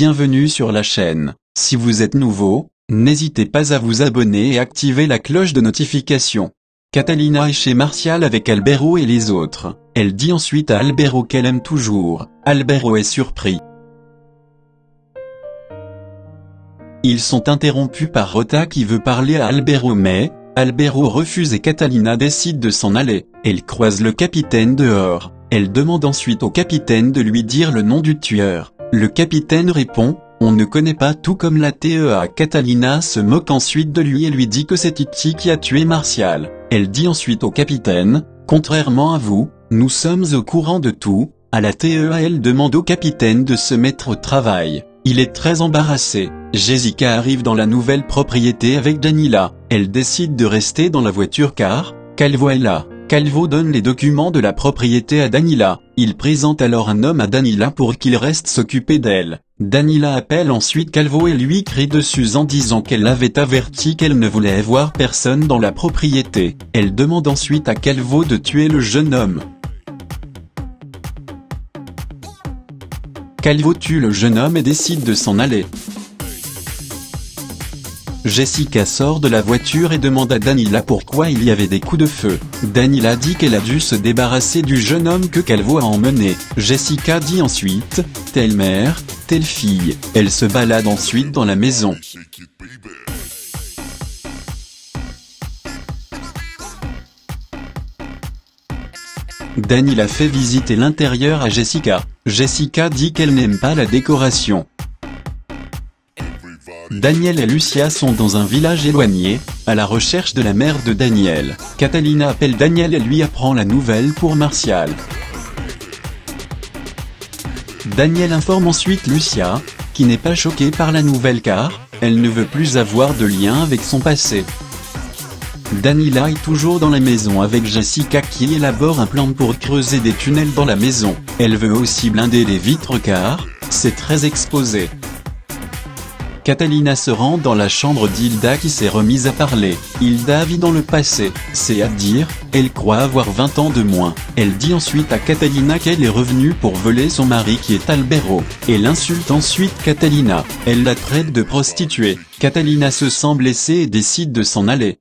bienvenue sur la chaîne. Si vous êtes nouveau, n'hésitez pas à vous abonner et activer la cloche de notification. Catalina est chez Martial avec Albero et les autres. Elle dit ensuite à Albero qu'elle aime toujours. Albero est surpris. Ils sont interrompus par Rota qui veut parler à Albero mais Albero refuse et Catalina décide de s'en aller. Elle croise le capitaine dehors. Elle demande ensuite au capitaine de lui dire le nom du tueur. Le capitaine répond, on ne connaît pas tout comme la TEA. Catalina se moque ensuite de lui et lui dit que c'est Titi qui a tué Martial. Elle dit ensuite au capitaine, contrairement à vous, nous sommes au courant de tout. À la TEA elle demande au capitaine de se mettre au travail. Il est très embarrassé. Jessica arrive dans la nouvelle propriété avec Daniela. Elle décide de rester dans la voiture car, Calvo est là. Calvo donne les documents de la propriété à Daniela. Il présente alors un homme à Daniela pour qu'il reste s'occuper d'elle. Daniela appelle ensuite Calvo et lui crie dessus en disant qu'elle l'avait averti qu'elle ne voulait voir personne dans la propriété. Elle demande ensuite à Calvo de tuer le jeune homme. Calvo tue le jeune homme et décide de s'en aller. Jessica sort de la voiture et demande à Daniela pourquoi il y avait des coups de feu. Daniela dit qu'elle a dû se débarrasser du jeune homme que Calvo a emmené. Jessica dit ensuite, telle mère, telle fille. Elle se balade ensuite dans la maison. Daniela fait visiter l'intérieur à Jessica. Jessica dit qu'elle n'aime pas la décoration. Daniel et Lucia sont dans un village éloigné, à la recherche de la mère de Daniel. Catalina appelle Daniel et lui apprend la nouvelle pour Martial. Daniel informe ensuite Lucia, qui n'est pas choquée par la nouvelle car, elle ne veut plus avoir de lien avec son passé. Daniela est toujours dans la maison avec Jessica qui élabore un plan pour creuser des tunnels dans la maison. Elle veut aussi blinder les vitres car, c'est très exposé. Catalina se rend dans la chambre d'Hilda qui s'est remise à parler. Hilda vit dans le passé, c'est à dire, elle croit avoir 20 ans de moins. Elle dit ensuite à Catalina qu'elle est revenue pour voler son mari qui est Albero. Elle insulte ensuite Catalina, elle la traite de prostituée. Catalina se sent blessée et décide de s'en aller.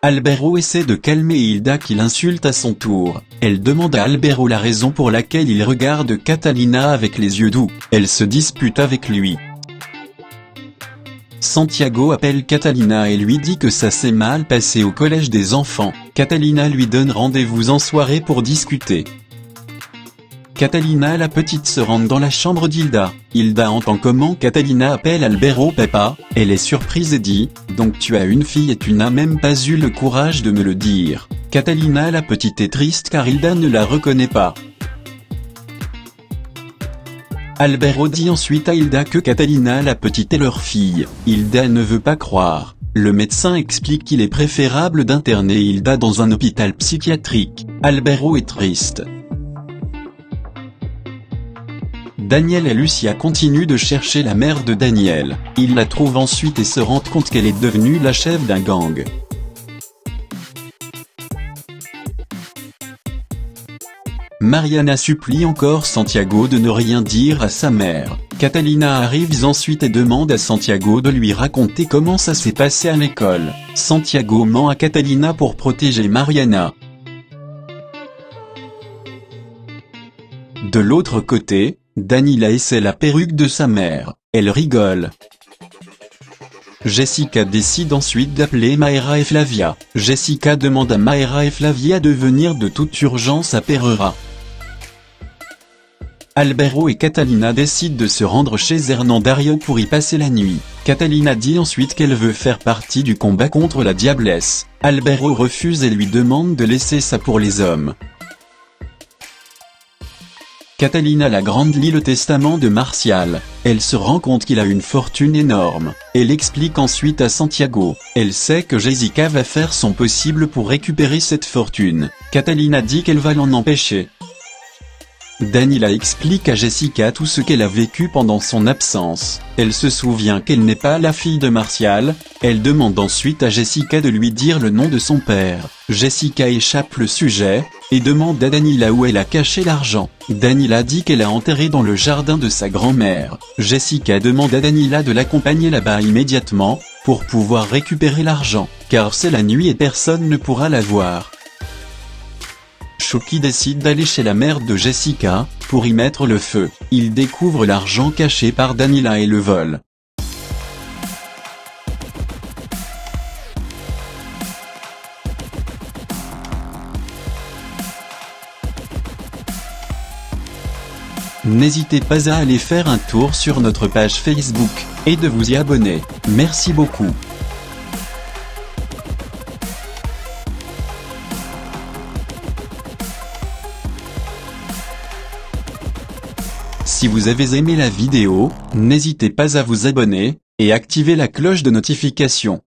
Albero essaie de calmer Hilda qui l'insulte à son tour. Elle demande à Albero la raison pour laquelle il regarde Catalina avec les yeux doux. Elle se dispute avec lui. Santiago appelle Catalina et lui dit que ça s'est mal passé au collège des enfants. Catalina lui donne rendez-vous en soirée pour discuter. Catalina la petite se rend dans la chambre d'Hilda. Hilda entend comment Catalina appelle Albero papa, elle est surprise et dit, donc tu as une fille et tu n'as même pas eu le courage de me le dire. Catalina la petite est triste car Hilda ne la reconnaît pas. Albero dit ensuite à Hilda que Catalina la petite est leur fille. Hilda ne veut pas croire. Le médecin explique qu'il est préférable d'interner Hilda dans un hôpital psychiatrique. Albero est triste. Daniel et Lucia continuent de chercher la mère de Daniel. Ils la trouvent ensuite et se rendent compte qu'elle est devenue la chef d'un gang. Mariana supplie encore Santiago de ne rien dire à sa mère. Catalina arrive ensuite et demande à Santiago de lui raconter comment ça s'est passé à l'école. Santiago ment à Catalina pour protéger Mariana. De l'autre côté, Daniela essaie la perruque de sa mère. Elle rigole. Jessica décide ensuite d'appeler Maëra et Flavia. Jessica demande à Maëra et Flavia de venir de toute urgence à Pereira. Albero et Catalina décident de se rendre chez Hernandario pour y passer la nuit. Catalina dit ensuite qu'elle veut faire partie du combat contre la diablesse. Albero refuse et lui demande de laisser ça pour les hommes. Catalina la Grande lit le testament de Martial. Elle se rend compte qu'il a une fortune énorme. Elle explique ensuite à Santiago. Elle sait que Jessica va faire son possible pour récupérer cette fortune. Catalina dit qu'elle va l'en empêcher. Daniela explique à Jessica tout ce qu'elle a vécu pendant son absence. Elle se souvient qu'elle n'est pas la fille de Martial. Elle demande ensuite à Jessica de lui dire le nom de son père. Jessica échappe le sujet, et demande à Daniela où elle a caché l'argent. Daniela dit qu'elle a enterré dans le jardin de sa grand-mère. Jessica demande à Daniela de l'accompagner là-bas immédiatement, pour pouvoir récupérer l'argent, car c'est la nuit et personne ne pourra la voir. Shoki décide d'aller chez la mère de Jessica, pour y mettre le feu. Il découvre l'argent caché par Daniela et le vole. N'hésitez pas à aller faire un tour sur notre page Facebook, et de vous y abonner. Merci beaucoup. Si vous avez aimé la vidéo, n'hésitez pas à vous abonner, et activer la cloche de notification.